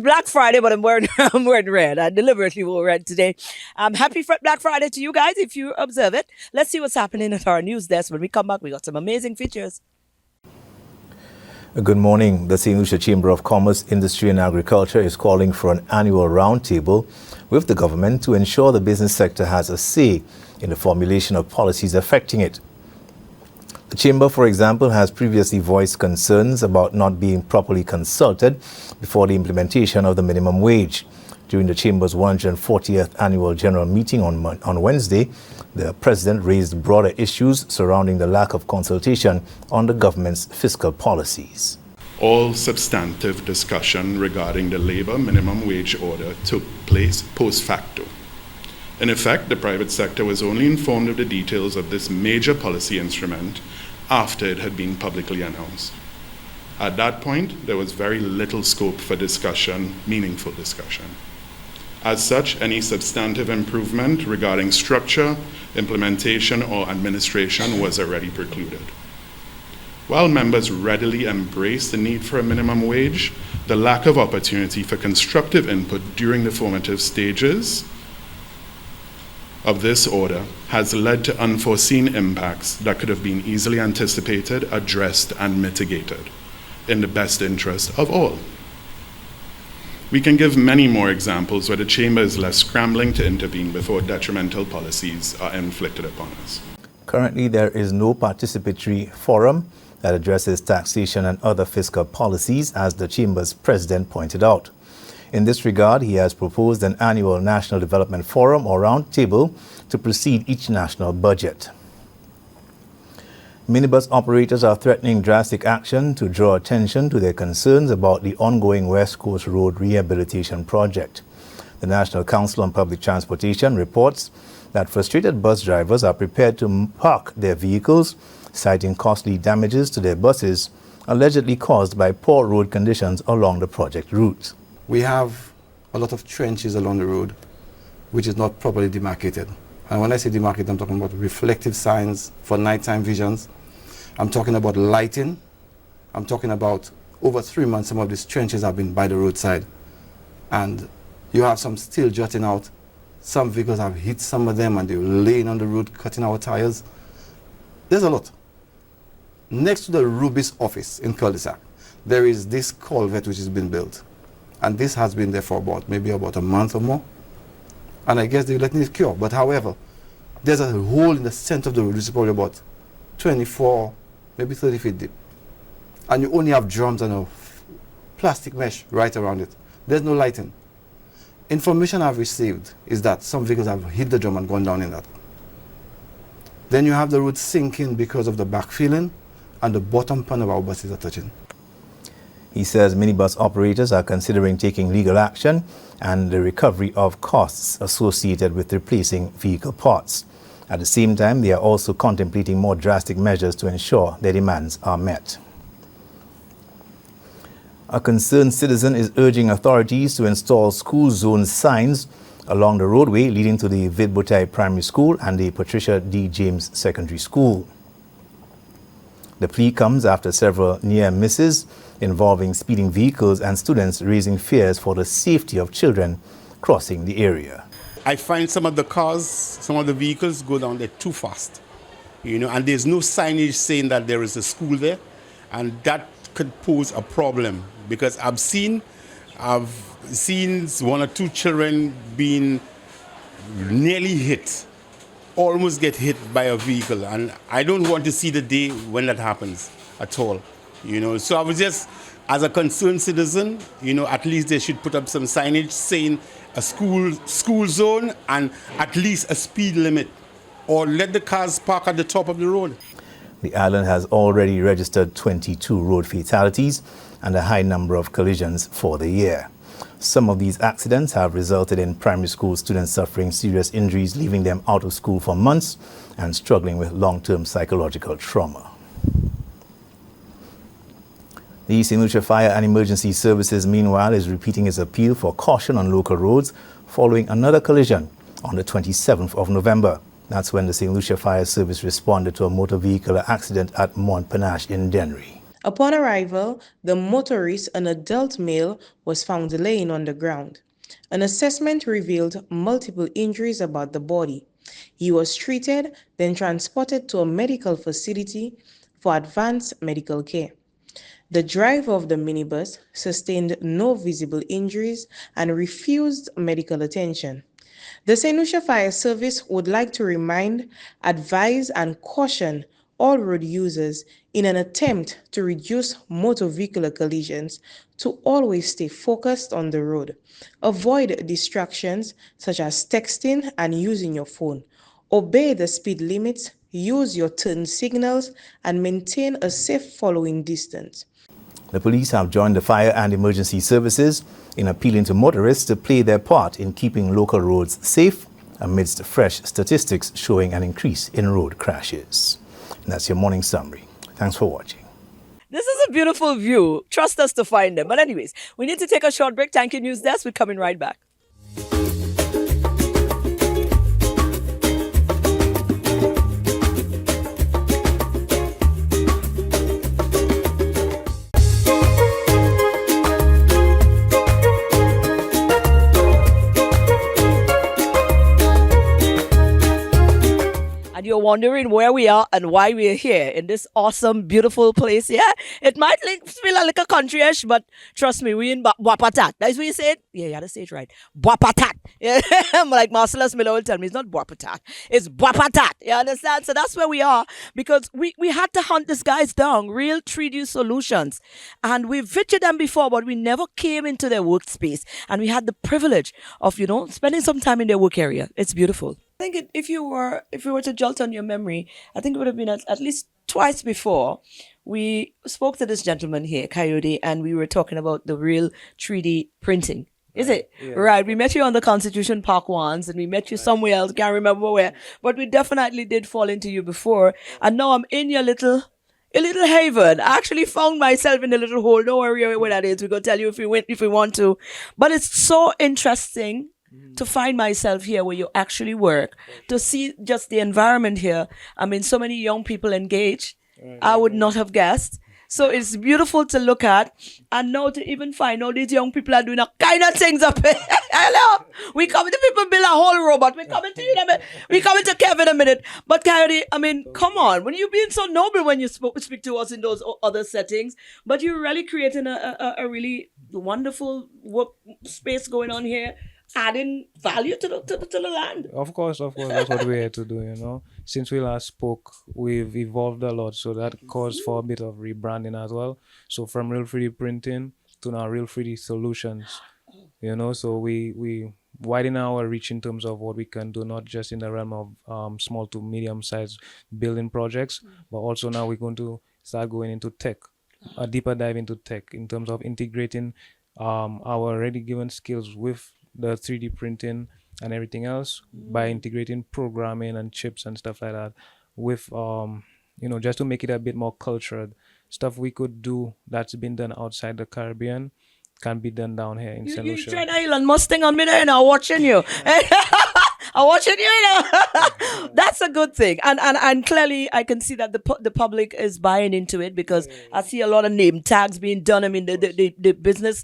Black Friday, but I'm wearing I'm wearing red. I deliberately wore red today. Happy Black Friday to you guys if you observe it. Let's see what's happening at our news desk. When we come back, we got some amazing features. Good morning. The St. Lucia Chamber of Commerce, Industry and Agriculture is calling for an annual roundtable with the government to ensure the business sector has a say in the formulation of policies affecting it. The Chamber, for example, has previously voiced concerns about not being properly consulted before the implementation of the minimum wage. During the Chamber's 140th annual general meeting on Wednesday, the President raised broader issues surrounding the lack of consultation on the government's fiscal policies. All substantive discussion regarding the labor minimum wage order took place post facto. In effect, the private sector was only informed of the details of this major policy instrument after it had been publicly announced. At that point, there was very little scope for discussion, meaningful discussion. As such, any substantive improvement regarding structure, implementation, or administration was already precluded. While members readily embraced the need for a minimum wage, the lack of opportunity for constructive input during the formative stages of this order has led to unforeseen impacts that could have been easily anticipated, addressed, and mitigated in the best interest of all. We can give many more examples where the Chamber is left scrambling to intervene before detrimental policies are inflicted upon us. Currently, there is no participatory forum that addresses taxation and other fiscal policies, as the Chamber's President pointed out. In this regard, he has proposed an annual National Development Forum or roundtable to precede each national budget. Minibus operators are threatening drastic action to draw attention to their concerns about the ongoing West Coast Road Rehabilitation Project. The National Council on Public Transportation reports that frustrated bus drivers are prepared to park their vehicles, citing costly damages to their buses, allegedly caused by poor road conditions along the project route. We have a lot of trenches along the road, which is not properly demarcated. And when I say demarcated, I'm talking about reflective signs for nighttime visions. I'm talking about lighting. I'm talking about over 3 months, some of these trenches have been by the roadside. And you have some still jutting out. Some vehicles have hit some of them and they're laying on the road, cutting our tires. There's a lot. Next to the Rubis office in Cul-de-sac, there is this culvert which has been built. And this has been there for maybe about a month or more. And I guess they're letting it cure. But however, there's a hole in the center of the road, which is probably about 24, maybe 30 feet deep. And you only have drums and a plastic mesh right around it. There's no lighting. Information I've received is that some vehicles have hit the drum and gone down in that. Then you have the road sinking because of the backfilling, and the bottom pan of our buses are touching. He says minibus operators are considering taking legal action and the recovery of costs associated with replacing vehicle parts. At the same time, they are also contemplating more drastic measures to ensure their demands are met. A concerned citizen is urging authorities to install school zone signs along the roadway leading to the Vidbutai Primary School and the Patricia D. James Secondary School. The plea comes after several near misses involving speeding vehicles and students raising fears for the safety of children crossing the area. I find some of the cars, some of the vehicles go down there too fast, and there's no signage saying that there is a school there, and that could pose a problem because I've seen one or two children being nearly hit, almost get hit by a vehicle, and I don't want to see the day when that happens at all. So I was just, as a concerned citizen, at least they should put up some signage saying a school zone and at least a speed limit, or let the cars park at the top of the road. The island has already registered 22 road fatalities and a high number of collisions for the year. Some of these accidents have resulted in primary school students suffering serious injuries, leaving them out of school for months and struggling with long-term psychological trauma. The St. Lucia Fire and Emergency Services, meanwhile, is repeating its appeal for caution on local roads following another collision on the 27th of November. That's when the St. Lucia Fire Service responded to a motor vehicle accident at Montparnasse in Dennery. Upon arrival, the motorist, an adult male, was found laying on the ground. An assessment revealed multiple injuries about the body. He was treated, then transported to a medical facility for advanced medical care. The driver of the minibus sustained no visible injuries and refused medical attention. The St. Lucia Fire Service would like to remind, advise, and caution all road users in an attempt to reduce motor vehicular collisions to always stay focused on the road. Avoid distractions such as texting and using your phone. Obey the speed limits, use your turn signals, and maintain a safe following distance. The police have joined the fire and emergency services in appealing to motorists to play their part in keeping local roads safe amidst fresh statistics showing an increase in road crashes. And that's your morning summary. Thanks for watching. This is a beautiful view. Trust us to find them. But anyways, we need to take a short break. Thank you, News Desk. We're coming right back. And you're wondering where we are and why we're here in this awesome, beautiful place. Yeah, it might feel like a country-ish, but trust me, we in Buapatat. That's what you said? Yeah, you had to say it right. Buapatat. Yeah. Like Marcellus Miller will tell me, it's not Buapatat, it's Buapatat. You understand? So that's where we are, because we had to hunt these guys down, real 3D solutions. And we've featured them before, but we never came into their workspace. And we had the privilege of, spending some time in their work area. It's beautiful. I think if you were to jolt on your memory, I think it would have been at least twice before we spoke to this gentleman here, Coyote, and we were talking about the real 3D printing. Is it? Yeah. Right. We met you on the Constitution Park once, and we met you somewhere else, can't remember where, but we definitely did fall into you before. And now I'm in your little haven. I actually found myself in a little hole. Don't worry where that is. We're going to tell you if we want to. But it's so interesting to find myself here where you actually work, to see just the environment here. I mean, so many young people engaged. I would not have guessed. So it's beautiful to look at, and now to even find out these young people are doing a kind of things up here. Hello, we coming to people build a whole robot. We coming to you in a minute. We coming to Kevin in a minute. But Coyote, I mean, come on. When you being so noble when you speak to us in those other settings, but you're really creating a really wonderful work space going on here, adding value to the land. Of course, that's what we're here to do, Since we last spoke, we've evolved a lot, so that caused for a bit of rebranding as well. So from real 3D printing to now real 3D solutions, so we widen our reach in terms of what we can do, not just in the realm of small to medium-sized building projects, but also now we're going to start going into tech, a deeper dive into tech in terms of integrating our already given skills with the 3D printing and everything else by integrating programming and chips and stuff like that with just to make it a bit more cultured. Stuff we could do that's been done outside the Caribbean can be done down here in St. Lucia. You tried Elon Mustang on me there, watching you. I'm watching you, That's a good thing. And clearly I can see that the public is buying into it, because I see a lot of name tags being done. I mean, the business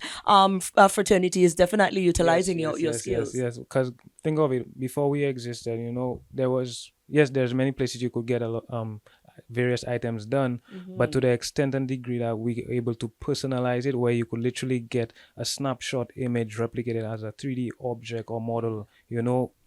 fraternity is definitely utilizing your skills. Yes, because think of it, before we existed, there's many places you could get a lot, various items done, but to the extent and degree that we are able to personalize it, where you could literally get a snapshot image replicated as a 3D object or model,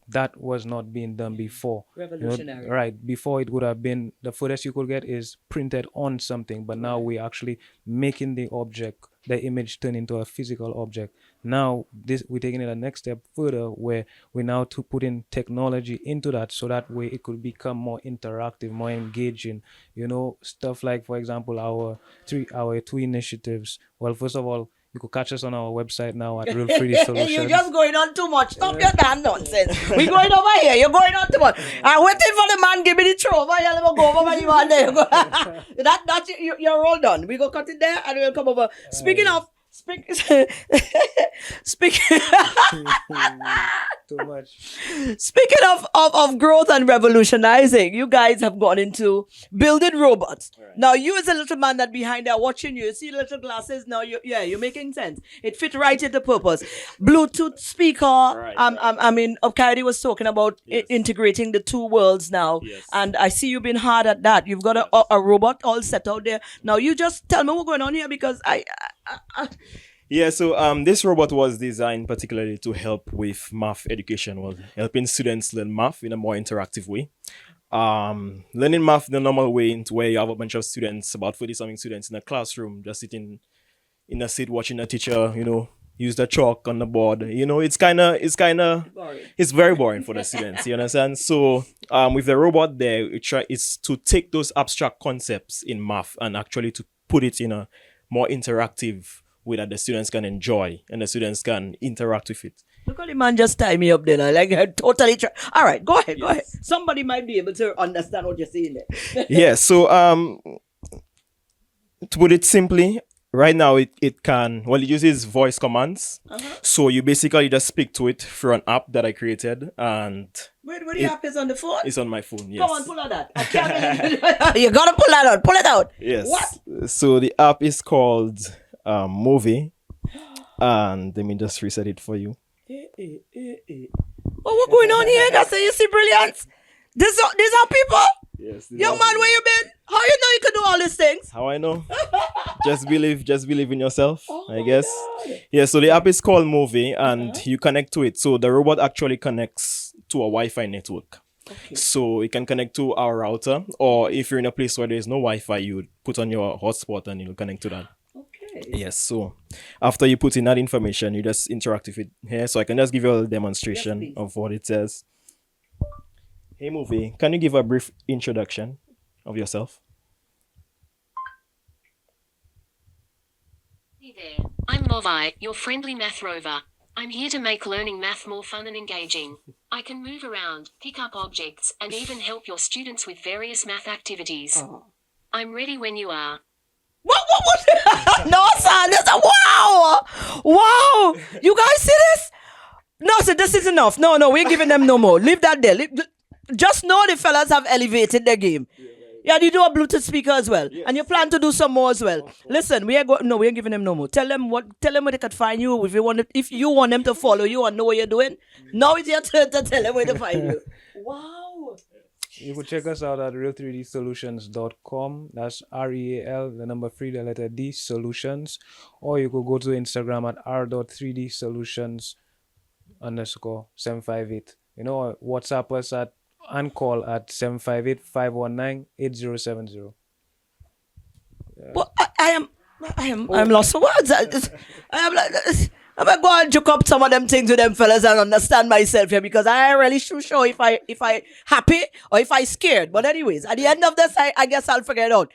that was not being done before. Revolutionary. Right. Before, it would have been the furthest you could get is printed on something, but now we're actually making the object, the image, turn into a physical object. Now we're taking it a next step further, where we now to put in technology into that, so that way it could become more interactive, more engaging. Stuff like, for example, our two initiatives. Well, first of all, you could catch us on our website now at Real 3D Solutions. You're just going on too much. Stop your damn nonsense. We're going over here. You're going on too much. I'm waiting for the man. Give me the throw. Let me go over where you are there. That's you're all done. We go cut it there and we'll come over. Speaking of. Too much. Speaking of growth and revolutionizing, you guys have gone into building robots. Right. Now, you as a little man that behind there watching you see little glasses. Now, you're making sense. It fit right into purpose. Bluetooth speaker. Right, I mean, Okaidi was talking about Yes. integrating the two worlds now. Yes. And I see you've been hard at that. You've got a robot all set out there. Now, you just tell me what's going on here because I Yeah, so this robot was designed particularly to help with math education, well, helping students learn math in a more interactive way. Learning math the normal way, into where you have a bunch of students, about 40-something students in a classroom, just sitting in a seat watching a teacher, use the chalk on the board. It's very boring for the students. You understand? So with the robot there, it's to take those abstract concepts in math and actually to put it in a more interactive way that the students can enjoy and the students can interact with it. look at the man just tie me up there. Like I totally all right, go ahead. Somebody might be able to understand what you're saying there. Yeah, so to put it simply, right now it uses voice commands. So you basically just speak to it through an app that I created, and Wait, the app is on the phone? it's on my phone. Yes. Come on, pull out that. I can't you gotta pull that out. Pull it out. Yes. What? So the app is called Movie, and let me just reset it for you. Oh, what's going on here? I say you see brilliance. These are people. Yes. Young man, where you been? How you know you can do all these things? How I know? just believe in yourself, I my guess. God. Yeah, so the app is called Movie, and you connect to it. So the robot actually connects to a Wi-Fi network. Okay. So it can connect to our router, or if you're in a place where there's no Wi-Fi, you would put on your hotspot and it'll connect to that. Okay. Yes, so after you put in that information, you just interact with it here. So I can just give you a demonstration Yes, please. of what it says. Hey Movie, can you give a brief introduction of yourself? Hey there, I'm Movi, your friendly math rover. I'm here to make learning math more fun and engaging. I can move around, pick up objects, and even help your students with various math activities. I'm ready when you are. What? No, son. This wow. Wow. You guys see this? No, sir, this is enough. No, we ain't giving them no more. Leave that there. Just know the fellas have elevated their game. Yeah, you do a Bluetooth speaker as well. And you plan to do some more as well. Listen, we ain't giving them no more. Tell them where they could find you if you want them to follow you and know what you're doing. Now it's your turn to tell them where to find you. Wow. You could check us out at real3dsolutions.com. That's REAL, the number 3, the letter D, solutions. Or you could go to Instagram at r.3dsolutions_758. Or WhatsApp us at and call at 758-519-8070. Well, I'm lost for words. I'm gonna go and joke up some of them things with them fellas and understand myself here because I ain't really sure if I happy or if I scared. But anyways, at the end of this, I guess I'll figure it out.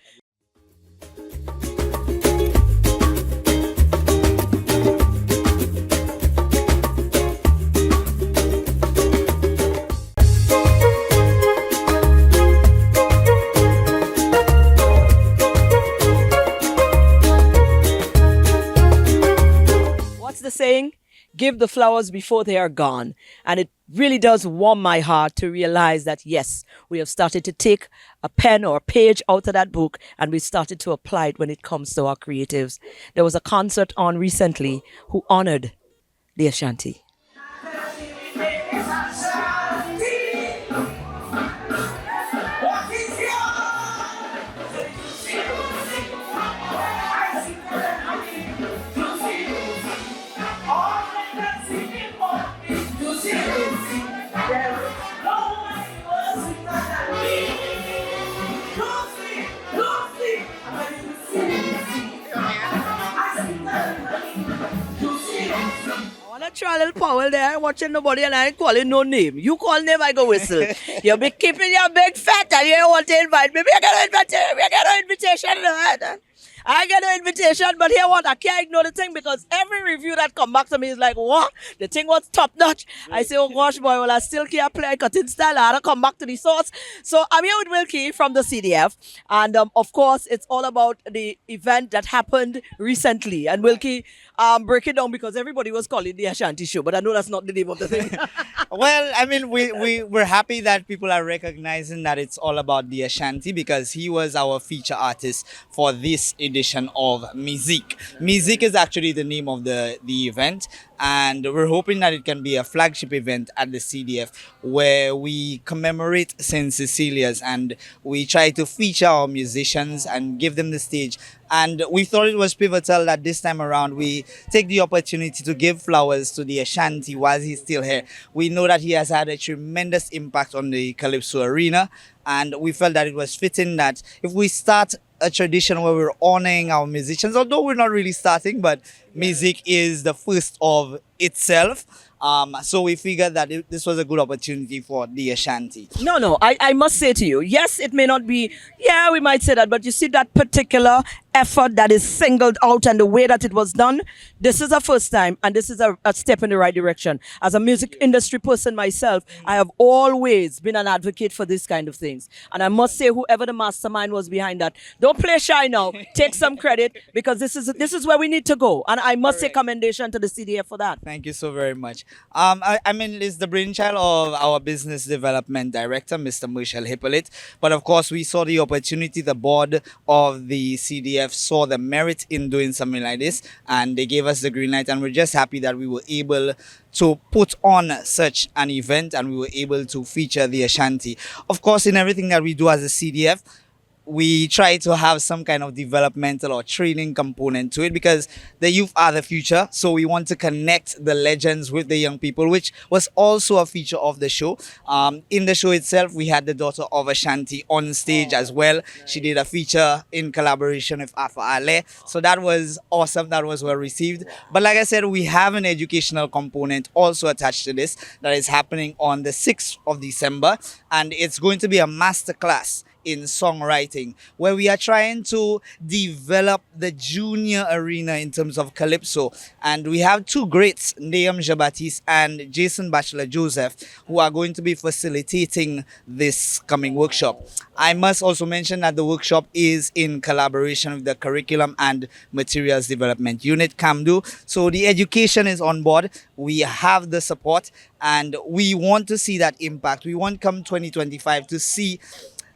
The saying, give the flowers before they are gone. And it really does warm my heart to realize that, yes, we have started to take a pen or a page out of that book and we started to apply it when it comes to our creatives. There was a concert on recently who honored the Ashanti. Try a little power there, watching nobody, and I ain't calling no name. You call name, I go whistle. You be keeping your big fat and you don't want to invite me. We got no invitation. I get an invitation, but here what? I can't ignore the thing because every review that come back to me is like, what? The thing was top notch. I say, oh gosh, boy, well, I still can't play cutting style. I had to come back to the source. So I'm here with Wilkie from the CDF. And of course, it's all about the event that happened recently. And Wilkie, break it down because everybody was calling the Ashanti show, but I know that's not the name of the thing. Well, I mean, we're happy that people are recognizing that it's all about the Ashanti because he was our feature artist for this edition of MIZIK. MIZIK is actually the name of the event, and we're hoping that it can be a flagship event at the CDF where we commemorate St. Cecilia's and we try to feature our musicians and give them the stage. And we thought it was pivotal that this time around we take the opportunity to give flowers to the Ashanti while he's still here. We know that he has had a tremendous impact on the Calypso arena, and we felt that it was fitting that if we start a tradition where we're honoring our musicians, although we're not really starting, but MIZIK is the first of itself. So we figured that this was a good opportunity for the Ashanti. No, I must say to you, yes, it may not be, yeah, we might say that, but you see that particular effort that is singled out and the way that it was done, this is a first time and this is a step in the right direction. As a music industry person myself, I have always been an advocate for this kind of things. And I must say, whoever the mastermind was behind that, don't play shy now, take some credit because this is where we need to go. And I must say commendation to the CDF for that. Thank you so very much. I mean, it's the brainchild of our business development director, Mr. Michel Hippolyte. But of course, we saw the opportunity. The board of the CDF saw the merit in doing something like this, and they gave us the green light. And we're just happy that we were able to put on such an event and we were able to feature the Ashanti. Of course, in everything that we do as a CDF, we try to have some kind of developmental or training component to it because the youth are the future. So we want to connect the legends with the young people, which was also a feature of the show. In the show itself, we had the daughter of Ashanti on stage as well. She did a feature in collaboration with Afa Ale. So that was awesome. That was well received. But like I said, we have an educational component also attached to this that is happening on the 6th of December. And it's going to be a masterclass in songwriting, where we are trying to develop the junior arena in terms of Calypso. And we have two greats, Nayam Jabatis and Jason Bachelor Joseph, who are going to be facilitating this coming workshop. I must also mention that the workshop is in collaboration with the Curriculum and Materials Development Unit, CAMDU. So the education is on board. We have the support and we want to see that impact. We want come 2025 to see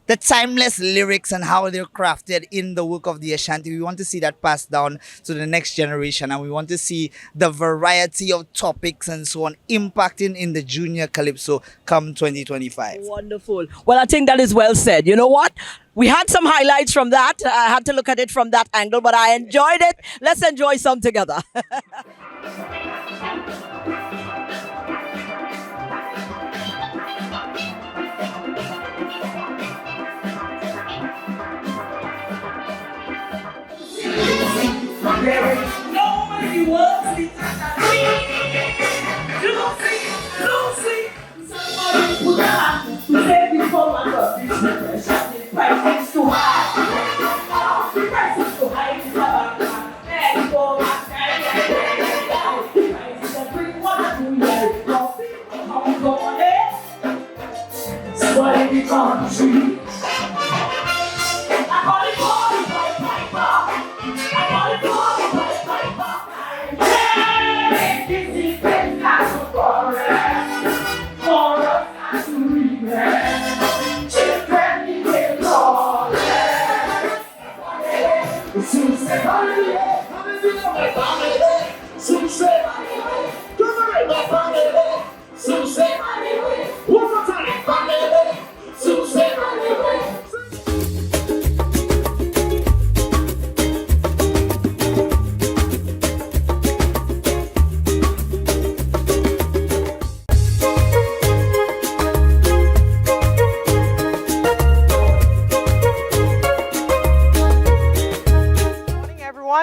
the timeless lyrics and how they're crafted in the work of the Ashanti. We want to see that passed down to the next generation, and we want to see the variety of topics and so on impacting in the junior Calypso come 2025. Wonderful. Well, I think that is well said. You know what? We had some highlights from that. I had to look at it from that angle, but I enjoyed it. Let's enjoy some together. There is no many words you don't see. Somebody put on to say before my God, this price is too high. The price is too high. It's about and go back. Price is bring water to your coffee. Come on there. Somebody be country. I call it piper. I call it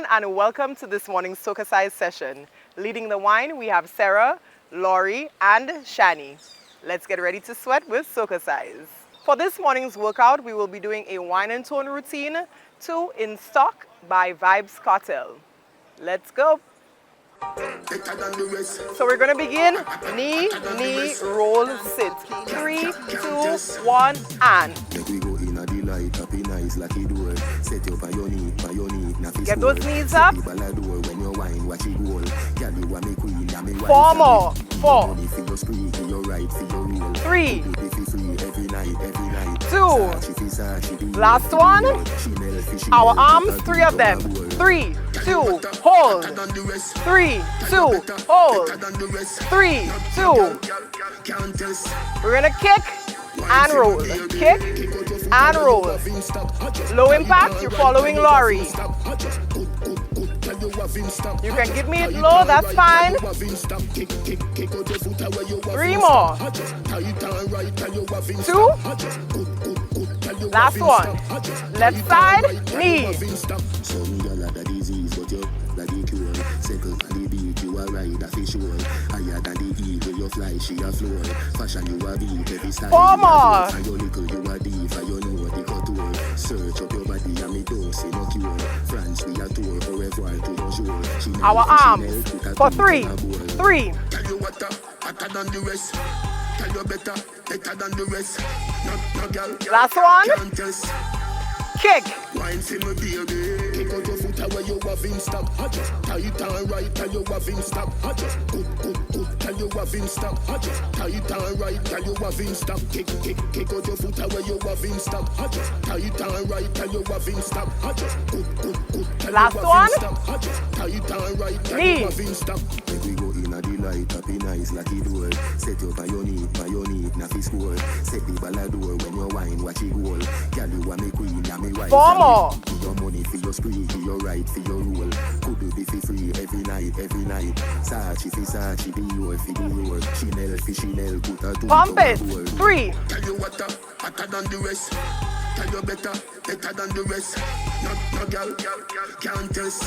and welcome to this morning's SocaCize session. Leading the wine, we have Sarah, Laurie, and Shani. Let's get ready to sweat with SocaCize. For this morning's workout, we will be doing a wine and tone routine to In Stock by Vibes Cartel. Let's go. So we're going to begin knee, knee, roll, sit. 3, 2, 1, and. Get those knees up. 4 more. 4. 3. 2. Last one. Our arms, 3 of them. 3, 2, hold. 3, 2, hold. 3, 2. We're gonna kick and roll. Kick and roll. Low impact, you're following Laurie. You can give me it low, that's fine. 3 more. 2. Last one. Left side, knee. Four more. Our arms for 3. 3. Last one. Kick. Last one. Knee. Set up by your need, nafi score. Set the ballador when you wine, watch it roll. Girl, you a me queen, a me wife. 4 more. Your money for your spree, for your right, for your rule. Could do be free every night. Sachi fi Sachi, be your fi the road. Chanel fi Chanel, put a two. Pump it. 3. Tell you what, hotter than the rest. Tell you better than the rest. No girl, can't test.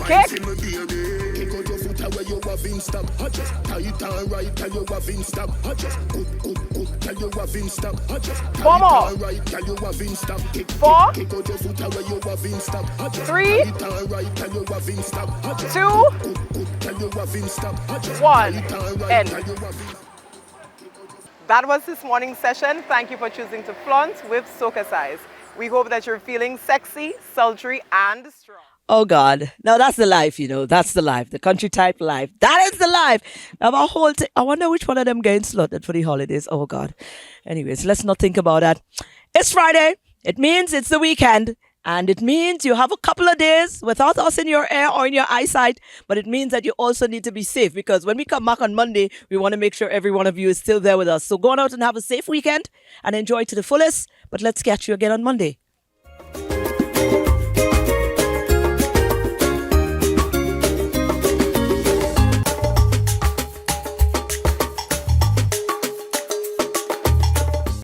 Kick. Kick out your foot away, you have in stop. Tight and right, tell you have in stop. Good, tell you have in stop. 4 more. Right, tell you have in stop. 4. Kick out your foot away, you have in stop. 3. Tight and right, tell you have in stop. 2. Tell you have in stop. 1. End. That was this morning's session. Thank you for choosing to flaunt with SocaCize. We hope that you're feeling sexy, sultry, and strong. Oh God. Now that's the life, you know. That's the life. The country type life. That is the life. Now our whole I wonder which one of them getting slaughtered for the holidays. Oh God. Anyways, let's not think about that. It's Friday. It means it's the weekend. And it means you have a couple of days without us in your ear or in your eyesight. But it means that you also need to be safe, because when we come back on Monday, we want to make sure every one of you is still there with us. So go on out and have a safe weekend and enjoy to the fullest. But let's catch you again on Monday.